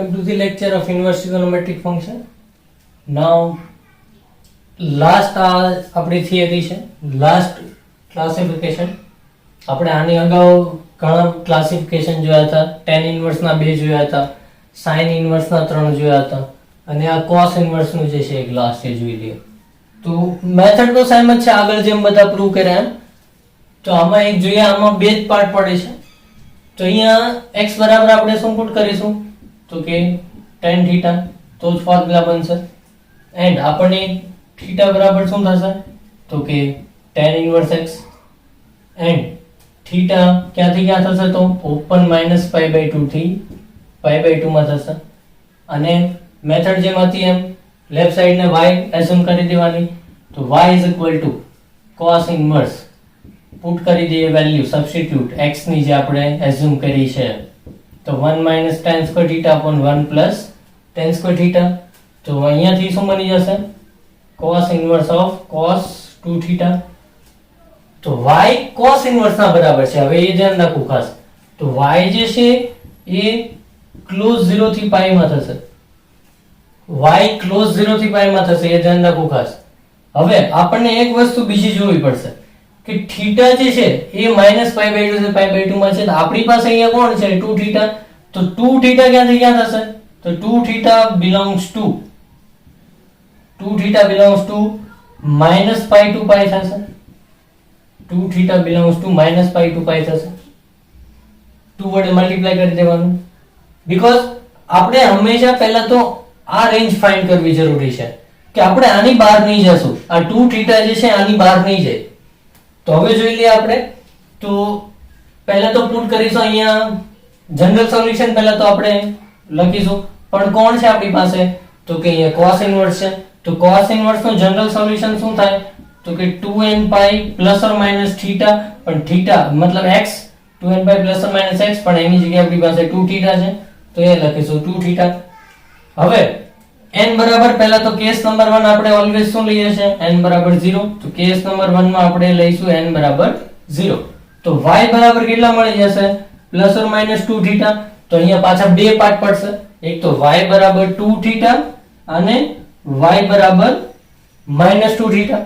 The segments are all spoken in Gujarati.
welcome to the lecture of inverse trigonometric function. Now, last આપણી theory છે, last classification. આપણે આની અગાઉ ઘણા ક્લાસિફિકેશન જોયા હતા, tan inverse ના 2 જોયા હતા, sin inverse ના 3 જોયા હતા અને આ cos inverse નું જે છે એક લાસ્ટ એ જોઈ લ્યો. તો મેથડ તો સેમ જ છે, આગળ જેમ બધા પ્રૂવ કર્યા એમ. તો આમાં એક જોઈએ, આમાં બે જ પાર્ટ પડે છે. તો અહીંયા x બરાબર આપણે શું પુટ કરીશું તો કે tan થીટા, તો જ ફોર્મ્યુલા બનશે. એન્ડ આપણને થીટા બરાબર શું થશે તો કે tan inverse x. And theta ક્યાંથી ક્યાં થશે તો ઓપન -π/2 થી π/2 માં થશે. અને મેથડ જેમ હતી એમ લેફ્ટ સાઈડ ને y એઝ્યુમ કરી દેવાની. તો y cos ઇન્વર્સ પુટ કરી દઈએ વેલ્યુ, સબસ્ટિટ્યુટ x ની જે આપણે એઝ્યુમ કરી છે. તો 1 - tan square theta upon 1 plus tan square theta. તો અહીંયાથી શું બની જશે cos inverse of cos 2 theta. તો y cos ઇન્વર્સ ના બરાબર છે. હવે એ ધ્યાન રાખવું ખાસ. તો y જે છે એ ક્લોઝ 0 થી π માં થશે. y ક્લોઝ 0 થી π માં થશે, એ ધ્યાન રાખવું ખાસ. હવે આપણને એક વસ્તુ બીજી જોવી પડશે કે થીટા જે છે એ -π/2 થી π/2 માં છે. તો આપણી પાસે અહીંયા કોણ છે 2 થીટા. તો 2 થીટા ક્યાંથી ક્યાં થશે તો 2 થીટા belongs to -π to π થશે. 2 થીટા belongs to -π to π થશે. 2 વડે મલ્ટીપ્લાય કરી દેવાનું. બીકોઝ આપણે હંમેશા પહેલા તો આ રેન્જ ફાઇન્ડ કરવી જરૂરી છે કે આપણે આની બહાર નહીં જશું. આ 2 થીટા જે છે આની બહાર નહીં જાય. તો હવે જોઈ લઈએ આપણે. તો પહેલા તો પુટ કરીશું અહીંયા જનરલ સોલ્યુશન. પહેલા તો આપણે લખીશું પણ કોણ છે આપણી પાસે તો કે અહીંયા cos ઇન્વર્સ છે. તો cos ઇન્વર્સ નું જનરલ સોલ્યુશન શું થાય તો કે 2n π plus or minus theta. પણ થીટા મતલબ x 2n π plus or minus x, પણ એની જગ્યાએ આપણી પાસે 2 થીટા છે તો એ લખીશું 2 થીટા. હવે n બરાબર પહેલા તો કેસ નંબર 1 આપણે ઓલવેઝ શું લઈએ છે n બરાબર 0. તો કેસ નંબર 1 માં આપણે લઈશું n બરાબર 0. તો y બરાબર કેટલા મળી જશે પ્લસ ઓર માઈનસ 2 થીટા. તો અહીંયા પાછા બે પાર્ટ પડશે. એક તો y બરાબર 2 થીટા અને y બરાબર -2 થીટા.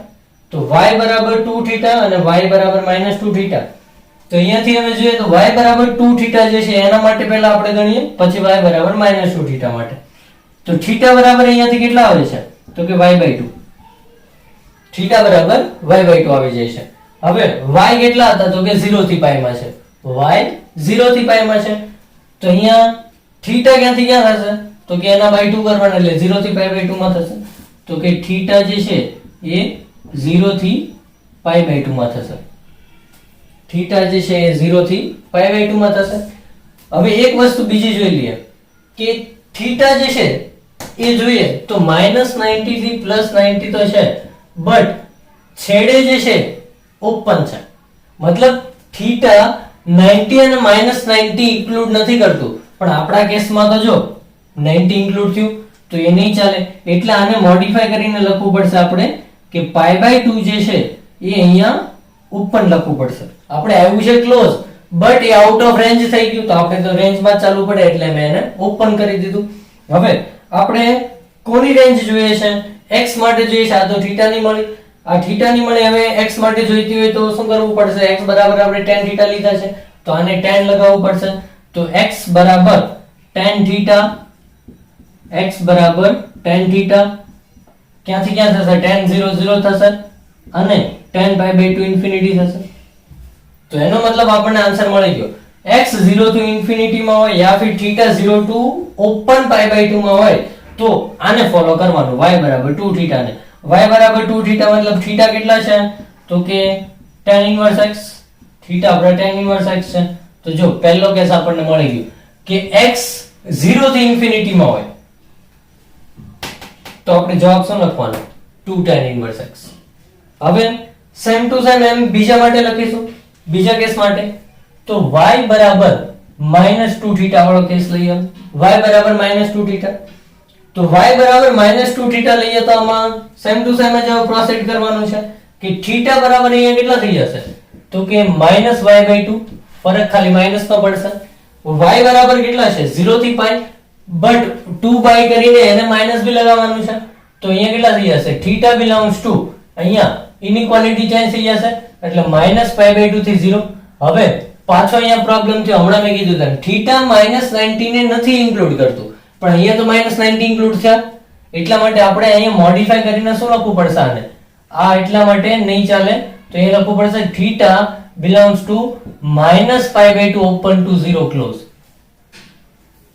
તો y બરાબર 2 થીટા અને y બરાબર -2 થીટા. તો અહીંયાથી હવે જોઈએ તો y બરાબર 2 થીટા જે છે એના માટે પહેલા આપણે ગણીએ, પછી y બરાબર -2 થીટા માટે. તો થીટા બરાબર અહીંયાથી કેટલા આવે છે તો કે y/2. થીટા બરાબર y/2 આવી જાય છે. હવે y કેટલા હતા તો કે 0 થી π માં છે. y 0 થી π માં છે. તો અહીંયા થીટા ક્યાંથી ક્યાં થશે તો કે એના /2 કરવાના એટલે 0 થી π/2 માં થશે. તો કે થીટા જે છે એ 0 થી π/2 માં થશે. થીટા જે છે એ 0 થી π/2 માં થશે. હવે એક વસ્તુ બીજી જોઈ લઈએ કે થીટા જે છે એ જોઈએ તો -90 થી +90 તો છે, બટ છેડે જે છે ઓપન છે. મતલબ થીટા 90 અને -90 ઇન્ક્લુડ નથી કરતું, પણ આપણા કેસમાં તો જો 90 ઇન્ક્લુડ થયું તો એ નહીં ચાલે. એટલે આને મોડિફાઈ કરીને લખવું પડશે આપણે કે π/2 જે છે એ અહીંયા ઓપન લખવું પડશે. આપણે આવ્યું છે ક્લોઝ, બટ એ આઉટ ઓફ રેન્જ થઈ ગયું. તો આપણે તો રેન્જમાં ચાલવું પડે એટલે મેં એને ઓપન કરી દીધું. હવે આપણે કોની રેન્જ જોઈએ છે x માટે જોઈએ છે. આ તો થીટા ની મળી, આ થીટા ની મળી. હવે x માટે જોઈતી હોય તો શું કરવું પડશે x બરાબર આપણે tan થીટા લીધા છે તો આને tan લગાવવું પડશે. તો x બરાબર tan થીટા, x બરાબર tan થીટા ક્યાંથી ક્યાં થશે tan 0 0 થશે અને tan π/2 ઇન્ફિનિટી થશે. તો એનો મતલબ આપણને આન્સર મળી ગયો. x 0 to ઇન્ફિનિટી માં હોય યા ફિર થીટા 0 to ઓપન π/2 માં હોય તો આને ફોલો કરવાનું y બરાબર 2 થીટા ને. y બરાબર 2 થીટા મતલબ થીટા કેટલા છે તો કે tan ઇન્વર્સ x. થીટા આપણે tan ઇન્વર્સ x છે. તો જો પહેલો કેસ આપણને મળી ગયો કે x 0 થી ઇન્ફિનિટી માં હોય તો આપણે જવાબ શું લખવાનો 2 tan ઇન્વર્સ x. હવે સેમ ટુ સેમ એમ બીજા માટે લખીશું, બીજા કેસ માટે. તો y બરાબર -2 થીટા વાળો કેસ લઈએ. y બરાબર -2 થીટા. તો y બરાબર -2 થીટા લઈએ તો આમાં સેમ ટુ સેમ જ પ્રોસીડ કરવાનું છે કે થીટા બરાબર અહીંયા કેટલા થઈ જશે તો કે -y/2. ફરક ખાલી માઈનસ નો પડશે. y બરાબર કેટલા છે 0 થી π. બટ 2 બાય કરીને એને માઇનસ બી લગાવવાનું છે, તો અહીંયા કેટલા થઈ જશે? થીટા બિલોંગ્સ ટુ, અહીંયા ઇનઇક્વાલિટી ચેન્જ થઈ જશે એટલે -π/2 થી 0. હવે પાછો અહીંયા પ્રોબ્લેમ થયો, હમણાં મેં કીધું તેમ થીટા -90 ને નથી ઇન્ક્લુડ કરતું, પણ અહીંયા તો -90 ઇન્ક્લુડ થયા, એટલા માટે આપણે અહીંયા મોડિફાઈ કરીને શું લખવું પડશે? આને આ એટલા માટે નહીં ચાલે, તો અહીંયા લખવું પડશે theta belongs to -π/2 open to 0 close,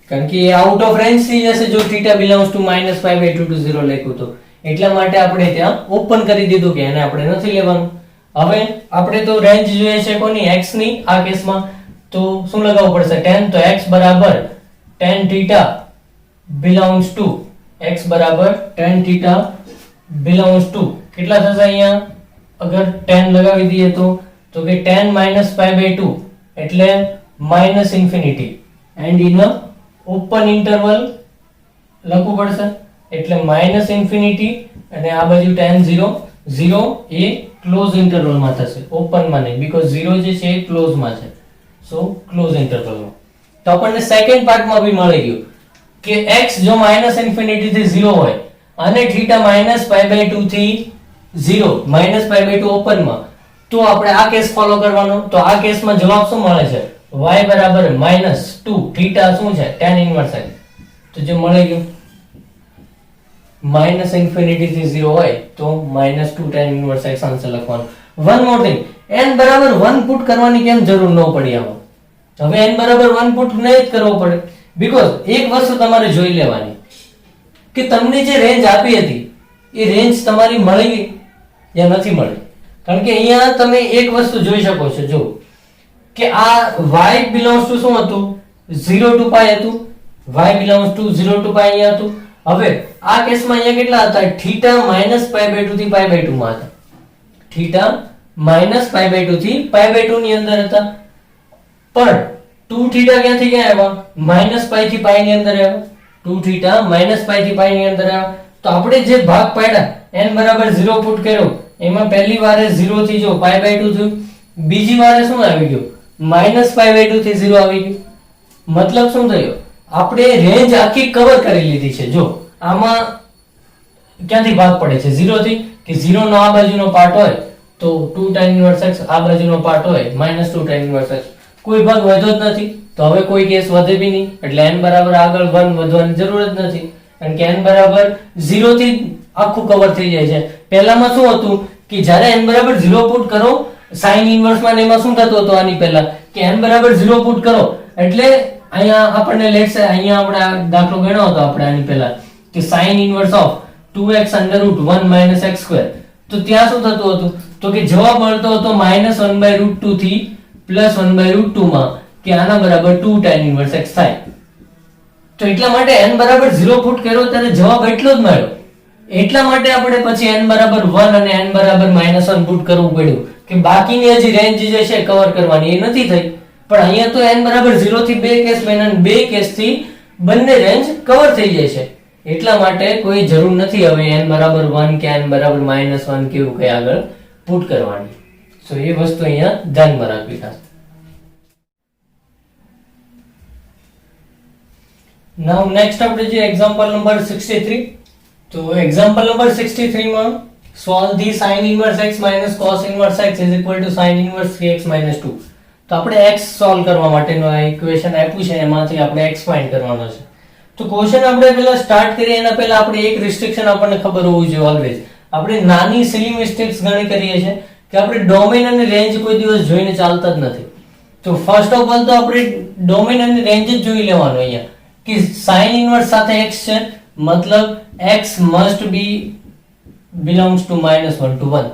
કારણ કે એ આઉટ ઓફ રેન્જ થઈ જશે જો થીટા બિલોંગ્સ ટુ -π/2 ટુ 0 લખ્યું તો, એટલા માટે આપણે ત્યાં ઓપન કરી દીધું કે એને આપણે નથી લેવાનું. હવે આપણે તો રેન્જ જોઈએ છે કોની? x ની. આ કેસમાં તો શું લગાવવું પડશે? tan. તો x બરાબર tan theta belongs two, x બરાબર tan થીટા બિલોંગ્સ ટુ કેટલા થશે? અહીંયા અગર tan લગાવી દઈએ તો કે tan -π/2 એટલે -infinity and in a open interval લખવું પડશે, એટલે -ઇન્ફિનિટી અને આ બાજુ tan 0 0 એ ક્લોઝ ઇન્ટરવલમાં થશે, ઓપનમાં નહીં, બીકોઝ 0 જે છે એ ક્લોઝમાં છે, સો ક્લોઝ ઇન્ટરવલમાં. તો આપણને સેકન્ડ પાર્ટમાં બી મળી ગયું કે x જો -ઇન્ફિનિટી થી 0 હોય અને થીટા -π/2 થી 0, -π/2 ઓપનમાં, તો આપણે આ કેસ ફોલો કરવાનો. તો આ કેસમાં જવાબ શું મળે છે? y બરાબર -2 થીટા શું છે? tan inverse x. તો જે મળી ગયું -ઇન્ફિનિટી થી 0 હોય તો -2 tan ઇન્વર્સ x આન્સર લખવાનો. વન મોર થિંગ, n બરાબર 1 પુટ કરવાની કેમ જરૂર ન પડી આમાં? હવે n બરાબર 1 પુટ નહીં જ કરવો પડે, બીકોઝ એક વસ્તુ તમારે જોઈ લેવાની કે તમને જે રેન્જ આપી હતી એ રેન્જ તમારી મળી ગઈ યા નથી મળી. કારણ કે અહીંયા તમે એક વસ્તુ જોઈ શકો છો, જો કે આ y બિલોંગ્સ ટુ શું હતું? 0 to π હતું, y બિલોંગ્સ ટુ 0 to π અહીંયા હતું. હવે આ કેસમાં અહીંયા કેટલા હતા? થીટા -π/2 થી π/2 માં હતા, થીટા -π/2 થી π/2 ની અંદર હતા, પણ 2 થીટા ક્યાંથી ક્યાં આવ્યા? -π થી π ની અંદર આવ્યા, 2 થીટા -π થી π ની અંદર આવ્યા. તો આપણે જે ભાગ પાડ્યા n બરાબર 0 પુટ કર્યો, એમાં પહેલી વારે 0 થી જો π/2 થયું, બીજી વારે શું આવી ગયું? -π/2 થી 0 આવી ગયું. મતલબ શું થયો? આપણે રેન્જ આખી કવર કરી લીધી છે. જો આમાં ક્યાંથી ભાગ પડે છે? 0 થી, કે 0 નો આ બાજુનો પાર્ટ હોય તો 2 tan ઇન્વર્સ x, આ બાજુનો પાર્ટ હોય -2 tan ઇન્વર્સ x, કોઈ ભાગ વધ્યો જ નથી, તો હવે કોઈ કેસ વધે બી નહીં, એટલે n બરાબર આગળ 1 વધવાની જરૂર જ નથી, કારણ કે n બરાબર 0 થી આખું કવર થઈ જાય છે. પહેલામાં શું હતું કે જ્યારે n બરાબર 0 પુટ કરો sin ઇન્વર્સ માં, એમાં શું થતું હતું આની પહેલા કે n બરાબર 0 પુટ કરો એટલે અહીંયા આપણને લેટ્સ સે અહીંયા આપણે આ દાખલો ગણ્યો હતો આપણે આની પહેલા કે sin inverse of 2x √1 - x², તો ત્યાં શું થતું હતું? તો કે જવાબ મળતો હતો -1/√2 થી +1/√2 માં, કે આના બરાબર 2 tan ઇન્વર્સ x થાય. તો એટલા માટે n બરાબર 0 પુટ કર્યો ત્યારે જવાબ એટલો જ મળ્યો, એટલા માટે આપણે પછી n બરાબર 1 અને n બરાબર -1 પુટ કરવું પડ્યું કે બાકીની હજી રેન્જ જે છે કવર કરવાની એ નથી થઈ. પણ અહીંયા તો n બરાબર 0 થી બે કેસ બન્યા, બે કેસ થી બંને રેન્જ કવર થઈ જાય છે, એટલા માટે કોઈ જરૂર નથી હવે n બરાબર 1 કે n બરાબર -1 કેવું કઈ આગળ પુટ કરવાની. સો એ વસ્તુ અહીંયા ધ્યાનમાં રાખવી ખાસ. નાઉ નેક્સ્ટ આપણે જે એક્ઝામ્પલ નંબર 63, તો એક્ઝામ્પલ નંબર 63 માં solve the sin inverse x - cos inverse x = sin inverse 3x - 2. તો આપણે x સોલ્વ કરવા માટેનો આ ઇક્વેશન આપ્યું છે, એમાંથી આપણે x ફાઇન્ડ કરવાનો છે. તો ક્વેશ્ચન આપણે પહેલા સ્ટાર્ટ કરીએ એના પહેલા આપણે એક રિસ્ટ્રિક્શન આપણને ખબર હોવી જોઈએ ઓલવેઝ. આપણે નાની સિલી મિસ્ટેક્સ ઘણી કરીએ છીએ કે આપણે ડોમેન અને રેન્જ કોઈ દિવસ જોઈને ચાલતા જ નથી. તો ફર્સ્ટ ઓફ ઓલ તો આપણે ડોમેન અને રેન્જ જ જોઈ લેવાનું અહીંયા કે sin ઇન્વર્સ સાથે x છે, મતલબ x must be belongs to -1 to 1,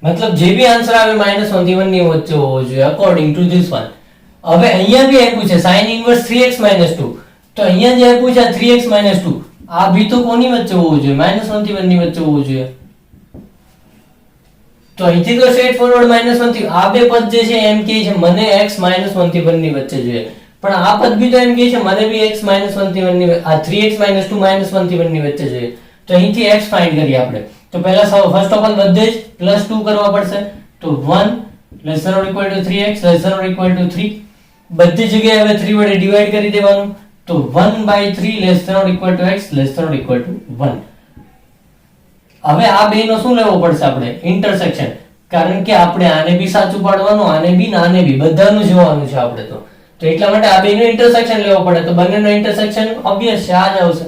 મતલબ જે બી આન્સર આવે -1 થી 1 ની વચ્ચે હોવો જોઈએ અકોર્ડિંગ ટુ ધીસ વન. હવે અહીંયા બી આપ્યું છે sin ઇન્વર્સ 3x - 2, તો અહીંયા જે આપ્યું છે 3x - 2, આ બી તો કોની વચ્ચે હોવું જોઈએ? -1 થી 1 ની વચ્ચે હોવું જોઈએ. તો અહીંથી તો સ્ટ્રેટ ફોરવર્ડ -1 થી આ બે પદ જે છે એમ કહે છે મને x -1 થી 1 ની વચ્ચે જોઈએ, પણ આ પદ બી તો એમ કહે છે મને બી x -1 થી 1 ની, આ 3x - 2 -1 થી 1 ની વચ્ચે જોઈએ. તો અહીંથી x ફાઇન્ડ કરીએ આપણે. તો પહેલા ફર્સ્ટ ઓફ ઓલ બધે જ +2 કરવા પડશે. તો 1 ≤ 3x ≤ 3, બધી જગ્યાએ હવે 3 વડે ડિવાઈડ કરી દેવાનું. તો 1/3 less than or equal to x less than or equal to 1. હવે આ બેનો શું લેવો પડશે આપણે ઇન્ટરસેક્શન, કારણ કે આપણે આને બી સાચું પાડવાનું, આને બી ને આને બી બધાનું જોવાનું છે આપણે તો એટલા માટે આ બેનો ઇન્ટરસેક્શન લેવો પડે. તો બંનેનો ઇન્ટરસેક્શન ઓબ્વિયસ છે, આ જ આવશે.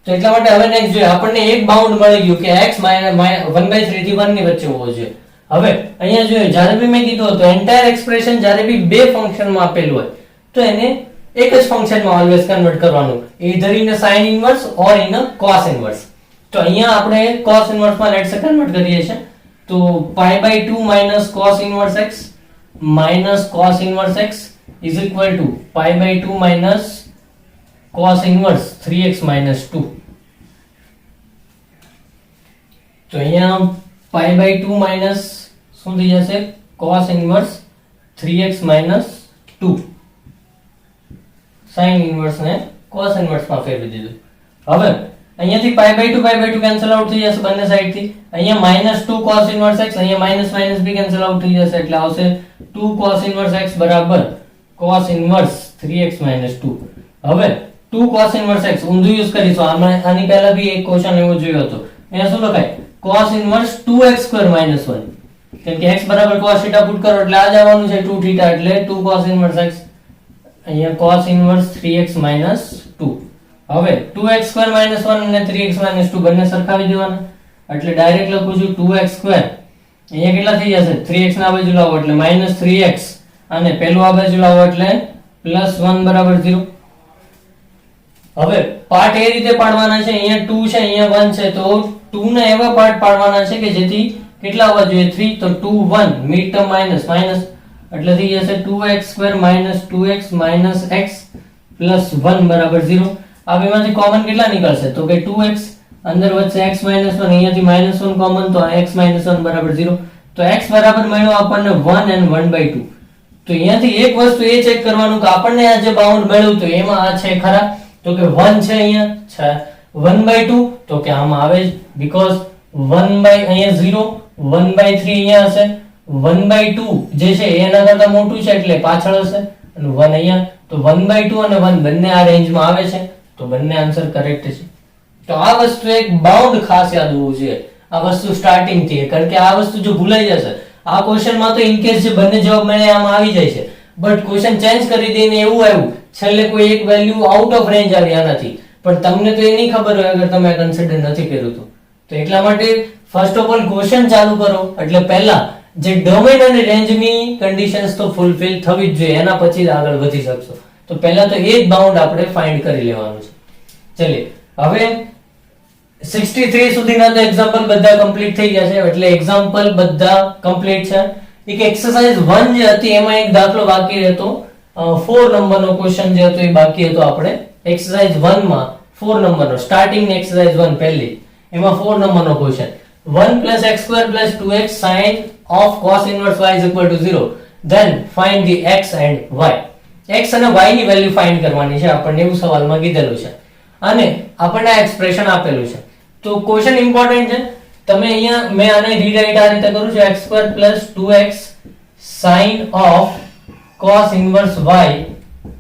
તો એટલા માટે હવે નેક્સ્ટ જોઈએ, આપણને એક બાઉન્ડ મળી ગયું કે x 1/3 થી 1 ની વચ્ચે હોવો જોઈએ. હવે અહીંયા જોઈએ, જ્યારે બી મેં કીધું હતું એન્ટાયર એક્સપ્રેશન જ્યારે બી બે ફંક્શનમાં આપેલું હોય તો એને એક જ ફંક્શનમાં ઓલવેઝ કન્વર્ટ કરવાનું, either in a sin inverse or in a cos inverse. તો અહીંયા આપણે cos inverse માં લેટ્સ કન્વર્ટ કરીએ છીએ. તો pi/2 minus cos inverse x minus cos inverse x is equal to pi/2 minus cos inverse 3x minus 2. તો અહીંયા pi/2 minus શું થઈ જશે cos inverse 3x minus 2. sin inverse ને cos inverse માં ફેરવી દીધું. હવે અહીંયાથી pi/2 કેન્સલ આઉટ થઈ જશે બંને સાઈડ થી. અહીંયા -2 cos inverse x, અહીંયા માઇનસ બી કેન્સલ આઉટ થઈ જશે એટલે આવશે 2 cos inverse x બરાબર cos inverse 3x minus 2. હવે 2 cos inverse x ઊંધું યુઝ કરીશું. આની પહેલા બી એક ક્વેશ્ચન એવો જોયો હતો. અહીંયા શું લખાય cos inverse 2x² minus 1, કેમ કે x બરાબર cos θ પુટ કરો એટલે આ જ આવવાનું છે 2 θ, એટલે 2 cos inverse x અહીંયા cos inverse 3x minus 2. હવે 2x² minus 1 અને 3x minus 2 બંને સરખાવી દેવાના એટલે ડાયરેક્ટ લખું છું 2x², અહીંયા કેટલા થઈ જશે 3x ના બાજુ લાવો એટલે -3x અને પેલું આ બાજુ લાવો એટલે +1 બરાબર 0. હવે પાર્ટ એ રીતે પાડવાના છે, અહીંયા 2 છે અહીંયા 1 છે તો 2 ના એવા પાર્ટ પાડવાના છે કે જેથી કેટલા આવવા જોઈએ 3, તો 2 1 મિડ ટર્મ માઈનસ એટલે થઈ જશે 2x² - 2x - x +1 બરાબર 0. આ બેમાંથી કોમન કેટલા નીકળશે તો કે 2x, અંદર વચ્ચે x - 1, અહીંયાથી -1 કોમન તો x - 1 બરાબર 0. તો x બરાબર મળ્યો આપણને 1 and 1/2. તો અહીંયાથી એક વસ્તુ એ ચેક કરવાનું કે આપણને આ જે બાઉન્ડ મળ્યું તો એમાં આ છે ખરા, તો કે 1 છે અહીંયા છે 1/2 તો કે આમાં આવે જ, બીકોઝ 1 અહીંયા 0 1/3 અહીંયા હશે, 1/2 જે છે એના કરતા મોટું છે એટલે પાછળ હશે અને 1 અહીંયા, તો 1/2 અને 1 બંને આ રેન્જમાં આવે છે તો બંને આન્સર કરેક્ટ છે. તો આ વસ્તુ એક બાઉન્ડ ખાસ યાદ હોવું જોઈએ આ વસ્તુ સ્ટાર્ટિંગ થી, કારણ કે આ વસ્તુ જો ભૂલાઈ જશે આ ક્વેશ્ચન માં તો ઇન કેસ જે બંને જવાબ મળે આમાં આવી જાય છે, બટ ક્વેશ્ચન ચેન્જ કરી દઈને એવું આવ્યું છેલ્લે કોઈ એક વેલ્યુ આઉટ ઓફ રેન્જ આવી આનાથી, પણ તમને તો એ નહીં ખબર હોય અગર તમે કન્સિડર નથી કર્યું તો એટલા માટે ફર્સ્ટ ઓફ ઓલ ક્વેશ્ચન ચાલુ કરો એટલે પહેલા જે ડોમેન અને રેન્જની કન્ડિશન્સ તો ફૂલફિલ થવી જ જોઈએ, એના પછી જ આગળ વધી શકશો. તો પહેલા તો એ જ બાઉન્ડ આપણે ફાઇન્ડ કરી લેવાનું છે. ચલિए હવે 63 સુધીના તો એક્ઝામ્પલ બધા કમ્પ્લીટ થઈ ગયા છે એટલે એક્ઝામ્પલ બધા કમ્પ્લીટ છે. એક એક્સરસાઇઝ 1 જે હતી એમાં એક દાખલો બાકી હતો, 4 નંબરનો ક્વેશ્ચન જે હતો એ બાકી હતો. આપણે એક્સરસાઇઝ 1 માં 4 નંબરનો સ્ટાર્ટિંગ ની એક્સરસાઇઝ 1 પહેલી એમાં 4 નંબરનો question 1 + x² + 2x sin of cos inverse y is equal to 0, then find the x and y. x અને y ની વેલ્યુ ફાઇન્ડ કરવાની છે આપણને, એવું સવાલમાં કીધેલું છે અને આપણને આ એક્સપ્રેશન આપેલું છે. તો ક્વેશ્ચન ઇમ્પોર્ટન્ટ છે, તમે અહીંયા મેં આને રીરાઇટ આ રીતે કરું છું x² + 2x sin of cos inverse y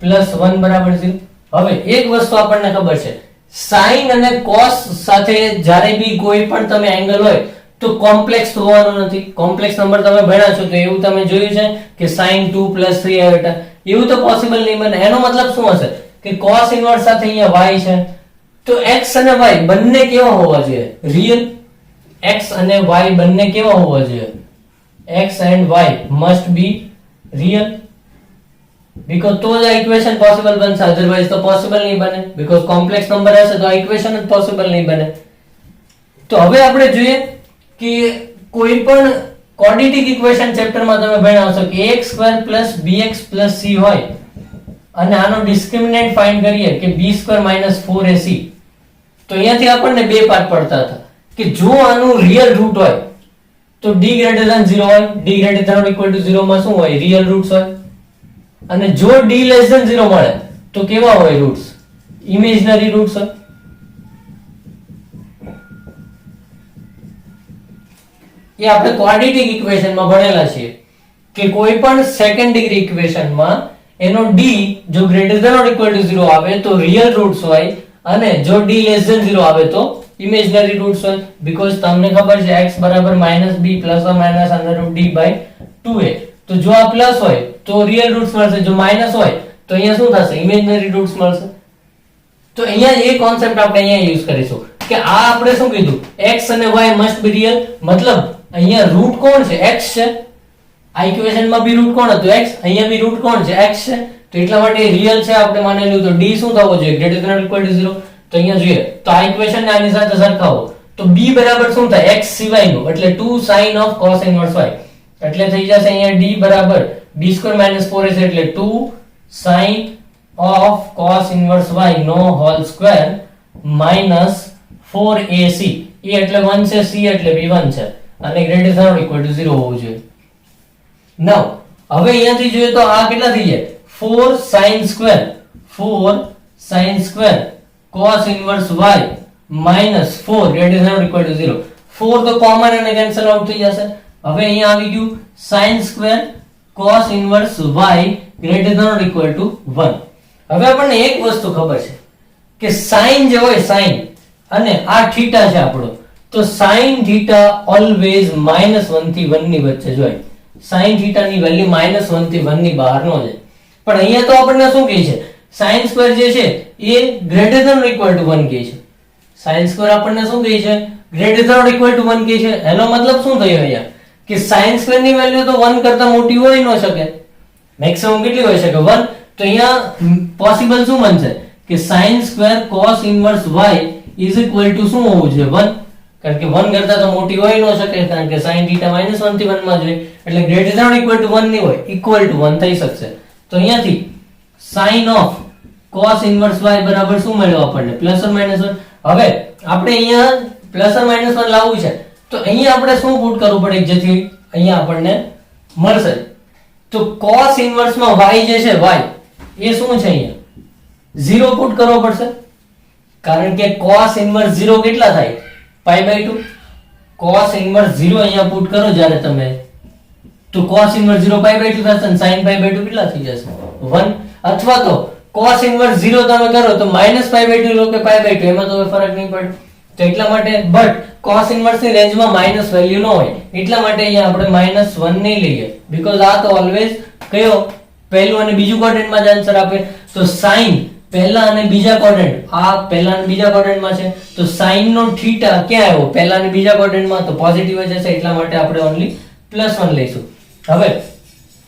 +1 બરાબર 0. હવે એક વસ્તુ આપણને ખબર છે, sin અને cos સાથે જ્યારે બી કોઈ પણ તમે એંગલ હોય તો કોમ્પ્લેક્સ હોવાનો નથી. કોમ્પ્લેક્સ નંબર તમે ભણ્યા છો તો એવું તમે જોયું છે કે sin 2 + 3 આવે, એવું તો પોસિબલ નહીં બને. એનો મતલબ શું હશે કે cos ઇન્વર્સ સાથે અહીંયા y છે તો x અને y બંને કેવા હોવા જોઈએ રિયલ, x અને y બંને કેવા હોવા જોઈએ, x and y must be real, because તો જ આ ઇક્વેશન પોસિબલ બનશે, અધરવાઇઝ તો પોસિબલ નહીં બને, because કોમ્પ્લેક્સ નંબર હશે તો આ ઇક્વેશન જ પોસિબલ નહીં બને. તો હવે આપણે જોઈએ કે કોઈ પણ ક્વોડ્રેટિક ઇક્વેશન ચેપ્ટરમાં તમે ભણ્યા હશો કે ax² + bx + c હોય અને આનો ડિસ્ક્રિમિનન્ટ ફાઇન્ડ કરીએ કે b² - 4ac, તો અહીંયાથી આપણને બે પાર્ટ પડતા હતા કે જો આનું રિયલ રૂટ હોય તો d > 0 હોય, d > 0 માં શું હોય રિયલ રૂટ્સ હોય, અને જો d < 0 મળે તો કેવા હોય રૂટ્સ, ઇમેજનરી રૂટ્સ હોય. એ આપણે ક્વોડ્રેટિક ઇક્વેશનમાં ભણેલા છીએ કે કોઈ પણ સેકન્ડ ડિગ્રી ઇક્વેશનમાં એનો d જો greater than or equal to 0 આવે તો રિયલ રૂટ્સ હોય અને જો d લેસ ધેન 0 આવે તો ઇમેજનરી રૂટ્સ હોય બીકોઝ તમને ખબર છે x બરાબર -b plus or minus under root d by 2a તો જો આ પ્લસ હોય તો રિયલ રૂટ્સ મળશે જો માઈનસ હોય તો અહીંયા શું થશે ઇમેજનરી રૂટ્સ મળશે તો અહીંયા એ કોન્સેપ્ટ આપણે અહીંયા યુઝ કરીશું કે આ આપણે શું કીધું x અને y મસ્ટ બી રિયલ મતલબ અહીંયા રૂટ કોણ છે x છે આ ઇક્વેશન માં બી રૂટ કોણ હતું x અહીંયા બી રૂટ કોણ છે x છે તો એટલા માટે રિયલ છે આપણે માનેલું તો d શું થવો જોઈએ greater than or equal to 0 તો અહીંયા જોઈએ તો આ ઇક્વેશન ને આની સાથે સરખાવો તો b બરાબર શું થાય x સિવાયનું એટલે 2 sin of cos inverse y એટલે થઈ જશે અહીંયા d બરાબર b² - 4ac એટલે 2 sin of cos inverse y નો હોલ સ્ક્વેર minus 4ac એ એટલે 1 છે c એટલે b1 છે અને greater than or equal to 0 હોવું જોઈએ નાઉ હવે અહીંયાથી જોઈએ તો આ કેટલા થઈ જાય 4 sin square cos inverse y minus 4 greater than or equal to 0 4 તો કોમન અને કેન્સલ આઉટ થઈ જશે હવે અહીંયા આવી ગયું sin square cos inverse y greater than or equal to 1 હવે આપણને એક વસ્તુ ખબર છે કે sin જે હોય sin અને આ થીટા છે આપણો તો sin થીટા ઓલવેઝ -1 થી 1 ની વચ્ચે જ હોય sin થીટા ની વેલ્યુ -1 થી 1 ની બહાર નો જાય પણ અહીંયા તો આપણને શું કહે છે sin સ્ક્વેર જે છે એ greater than or equal to 1 કહે છે sin સ્ક્વેર આપણને શું કહે છે greater than or equal to 1 કહે છે એનો મતલબ શું થયો અહીંયા કે sin સ્ક્વેર ની વેલ્યુ તો 1 કરતા મોટી હોઈ ન શકે મેક્સિમમ કેટલી હોઈ શકે 1 તો અહીંયા પોસિબલ શું બનશે કે sin square cos inverse y is equal to શું હોવું જોઈએ 1 કારણ કે 1 કરતા તો મોટી હોઈ ન શકે કારણ કે sin θ -1 થી 1 માં જોઈએ એટલે greater than or equal to 1 ની હોય ઇક્વલ ટુ 1 થઈ શકશે તો અહીંયાથી sin of cos inverse y બરાબર શું મળ્યું આપણને પ્લસ ઓર માઈનસ 1 હવે આપણે અહીંયા પ્લસ ઓર માઈનસ 1 લાવવું છે તો અહીંયા આપણે શું પુટ કરવું પડે જેથી અહીંયા આપણને મળશે તો cos ઇન્વર્સ માં y જે છે y એ શું છે અહીંયા 0 પુટ કરવો પડશે કારણ કે cos ઇન્વર્સ 0 કેટલા થાય π/2 cos ઇન્વર્સ 0 અહીંયા પુટ કરો જ્યારે તમે તો cos ઇન્વર્સ 0 π/2 થશે અને sin π/2 કેટલા થઈ જશે 1 અથવા તો cos ઇન્વર્સ 0 તમે કરો તો -π/2 લો કે π/2 એમાં તો ફરક નહીં પડે તો એટલા માટે બટ cos ઇન્વર્સ ની રેન્જમાં માઈનસ વેલ્યુ ન હોય એટલા માટે અહીંયા આપણે -1 નહીં લઈએ બીકોઝ આ તો ઓલવેઝ કયો પહેલું અને બીજું ક્વોડ્રન્ટમાં જ આન્સર આપે તો sin પહેલા અને બીજા ક્વોડ્રન્ટ આ પહેલા અને બીજા ક્વોડ્રન્ટમાં છે તો sin નો થીટા ક્યાં આવ્યો પહેલા અને બીજા ક્વોડ્રન્ટમાં તો પોઝિટિવ જ હશે એટલા માટે આપણે ઓન્લી +1 લઈશું હવે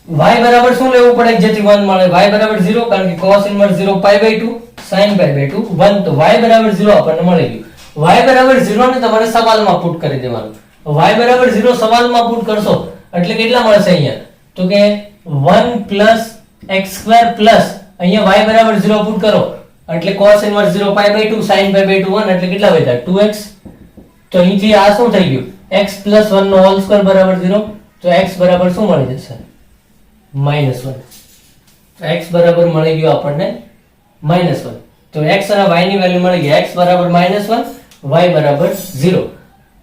y બરાબર શું લેવું પડે જેથી 1 મળે y બરાબર 0 કારણ કે cos ઇન્વર્સ 0 π/2 sin π/2 1 તો y બરાબર 0 આપણને મળી ગયું y બરાબર 0 ને તમારે સવાલમાં પુટ કરી દેવાનું y બરાબર 0 સવાલમાં પુટ કરશો એટલે કેટલા મળશે અહીંયા તો કે 1 x² અહીંયા y બરાબર 0 પુટ કરો એટલે cos ઇન્વર્સ 0 π/2 sin π/2 1 એટલે કેટલા વધ્યા 2x તો અહીંથી આ શું થઈ ગયું x + 1 નો હોલ સ્ક્વેર બરાબર 0 તો x બરાબર શું મળી જશે -1 તો x બરાબર મળી ગયો આપણને -1 તો x અને y ની વેલ્યુ મળી ગઈ x બરાબર -1 y બરાબર 0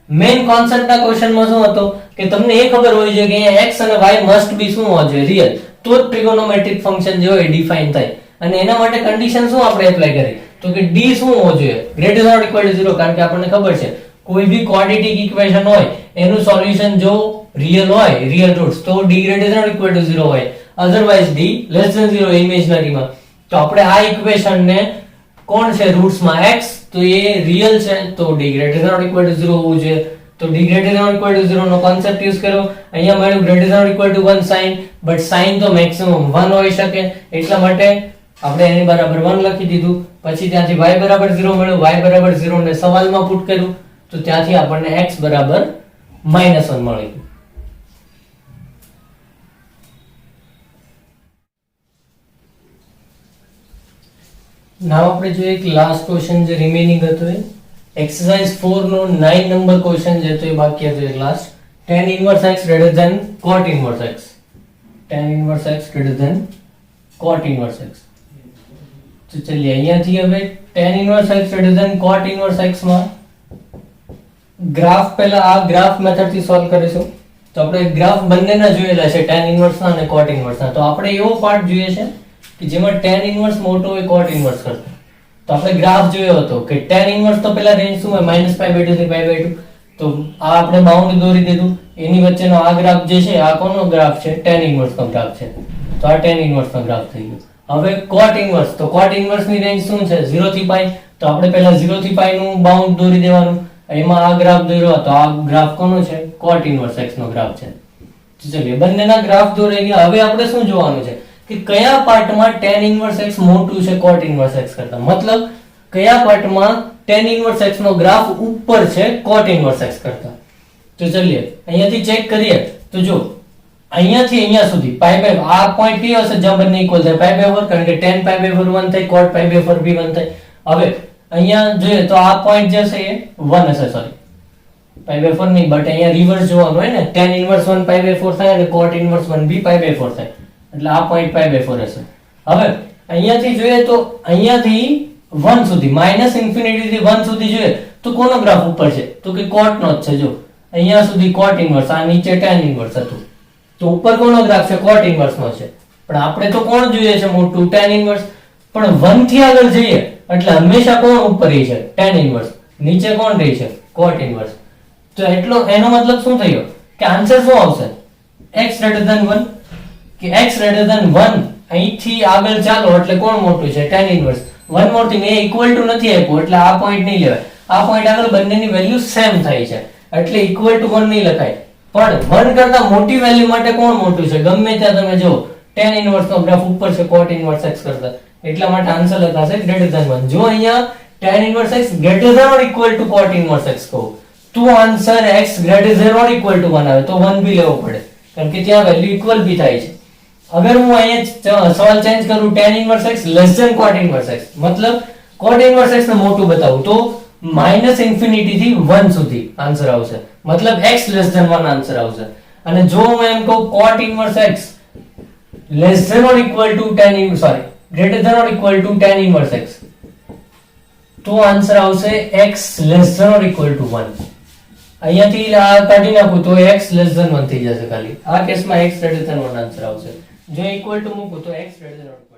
મેઈન કોન્સેપ્ટ ના ક્વેશ્ચન માં શું હતો કે તમને એ ખબર હોવી જોઈએ કે અહીંયા x અને y મસ્ટ બી શું હોવો જોઈએ રિયલ તો જ ટ્રિગોનોમેટ્રિક ફંક્શન જે હોય ડિફાઇન થાય અને એના માટે કન્ડિશન શું આપણે એપ્લાય કરી તો કે d શું હોવો જોઈએ greater than or equal to 0 કારણ કે આપણને ખબર છે કોઈ બી ક્વોડ્રેટિક ઇક્વેશન હોય એનું સોલ્યુશન જો રિયલ હોય રિયલ રૂટ્સ તો d greater than or equal to 0 હોય otherwise d less than 0 imaginary માં તો આપણે આ ઇક્વેશન ને કોણ છે રૂટ્સ માં x તો એ રિયલ છે તો d greater than or equal to 0 હોવું જોઈએ તો d greater than or equal to 0 નો કોન્સેપ્ટ યુઝ કર્યો અહીંયા મળ્યું greater than or equal to 1 sin but sin તો મેક્સિમમ 1 હોઈ શકે એટલા માટે આપણે એની બરાબર 1 લખી દીધું પછી ત્યાંથી y બરાબર 0 મળ્યું y બરાબર 0 ને સવાલમાં પુટ કર્યું તો ત્યાંથી આપણને x બરાબર -1 મળી ગયું નાવ આપણે જોઈએ એક લાસ્ટ ક્વેશ્ચન જે રિમેનિંગ હતો એ એક્સરસાઇઝ 4 નો 9 નંબર ક્વેશ્ચન જે તો એ બાકી હતો એક last tan inverse x greater than cot inverse x tan inverse x greater than cot inverse x તો ચલિए અહીંયાથી હવે tan inverse x greater than cot inverse x માં ગ્રાફ પહેલા આ ગ્રાફ મેથડ થી સોલ્વ કરીશું તો આપણે ગ્રાફ બંનેના જોયેલા છે tan inverse ના અને cot inverse ના તો આપણે એવો પાર્ટ જોઈએ છે કે જેમાં tan ઇનવર્સ મોટો હોય cot ઇનવર્સ કરતા. તો આપણે ગ્રાફ જોયો હતો કે tan ઇનવર્સ તો પેલા રેન્જ શું હોય -π/2 થી π/2. તો આ આપણે બાઉન્ડ દોરી દીધું. એની વચ્ચેનો આ ગ્રાફ જે છે આ કોનો ગ્રાફ છે? tan ઇનવર્સ નો ગ્રાફ છે. તો આ tan ઇનવર્સ નો ગ્રાફ થઈ ગયો. હવે cot ઇનવર્સ, તો cot ઇનવર્સ ની રેન્જ શું છે? 0 થી π. તો આપણે પહેલા 0 થી π નું બાઉન્ડ દોરી દેવાનું. એમાં આ ગ્રાફ દોર્યો તો આ ગ્રાફ કોનો છે? cot ઇનવર્સ x નો ગ્રાફ છે. તો ચલીએ બંનેના ગ્રાફ દોરાઈ ગયા. હવે આપણે શું જોવાનું છે કે કયા પાર્ટમાં tan ઇનવર્સ x મોટું છે cot ઇનવર્સ x કરતા. મતલબ કયા પાર્ટમાં tan ઇનવર્સ x નો ગ્રાફ ઉપર છે cot ઇનવર્સ x કરતા. તો ચલીએ અહીંયાથી ચેક કરીએ. તો જો અહીંયાથી અહીંયા સુધી આ પોઈન્ટ કયો હશે જ્યાં બંને ઇક્વલ થાય? π/4, કારણ કે tan π/4 1 થાય, cot π/4 બી 1 થાય. હવે અહીંયા જોઈએ તો આ પોઈન્ટ જે છે એ 1 હશે. સોરી, π/4 નહીં, બટ અહીંયા રિવર્સ જોવાનું હોય ને. tan ઇનવર્સ 1 π/4 થાય અને cot ઇનવર્સ 1 બી π/4 થાય. એટલે આ પોઈન્ટ π/4 હશે. હવે અહીંયાથી જોઈએ તો અહીંયાથી 1 સુધી -∞ થી 1 સુધી જોઈએ તો કોનો ગ્રાફ ઉપર છે? તો કે cot નો જ છે. જો અહીંયા સુધી cot ઇનવર્સ, આ નીચે tan ઇનવર્સ હતું. તો ઉપર કોનો ગ્રાફ છે? cot ઇનવર્સ નો છે. પણ આપણે તો કોણ જોઈએ છે મોટું? tan inverse. પણ 1 થી આગળ જઈએ એટલે હંમેશા કોણ ઉપર રહી છે? tan inverse. નીચે કોણ રહી છે? cot inverse. તો એટલો એનો મતલબ શું થયો કે આન્સર શું આવશે? x > 1. કે x > 1 અહીંથી આગળ ચાલો એટલે કોણ મોટું છે? tan inverse. One more thing, A equal to નથી આપ્યું એટલે આ પોઈન્ટ નહીં લેવાય. આ પોઈન્ટ આગળ બંનેની વેલ્યુ સેમ થાય છે એટલે ઇક્વલ ટુ 1 નહીં લખાય. પણ 1 કરતા મોટી વેલ્યુ માટે કોણ મોટું છે? ગમે ત્યાં તમે જો tan ઇનવર્સ નો ગ્રાફ ઉપર છે cot ઇનવર્સ x કરતા. એટલા માટે આન્સર લખાશે > 1. જો અહીંયા tan inverse x > cot inverse x કહું તો આન્સર x > 1 આવે તો 1 બી લેવો પડે, કારણ કે ત્યાં વેલ્યુ ઇક્વલ બી થાય છે. અગર હું અહીંયા સવાલ ચેન્જ કરું tan inverse x < cot inverse x, મતલબ cot ઇનવર્સ x ને મોટું બતાવું તો -∞ થી 1 સુધી આન્સર આવશે. મતલબ x < 1 આન્સર આવશે. અને જો હું એમ કહું cot inverse x <tan inverse sorry > tan inverse x તો આન્સર આવશે x < 1. અહીંયાથી આ કાઢી નાખું તો x < 1 થઈ જશે ખાલી. આ કેસમાં x < 1 આન્સર આવશે. જો ઇક્વલ ટુ મૂકું તો x < 1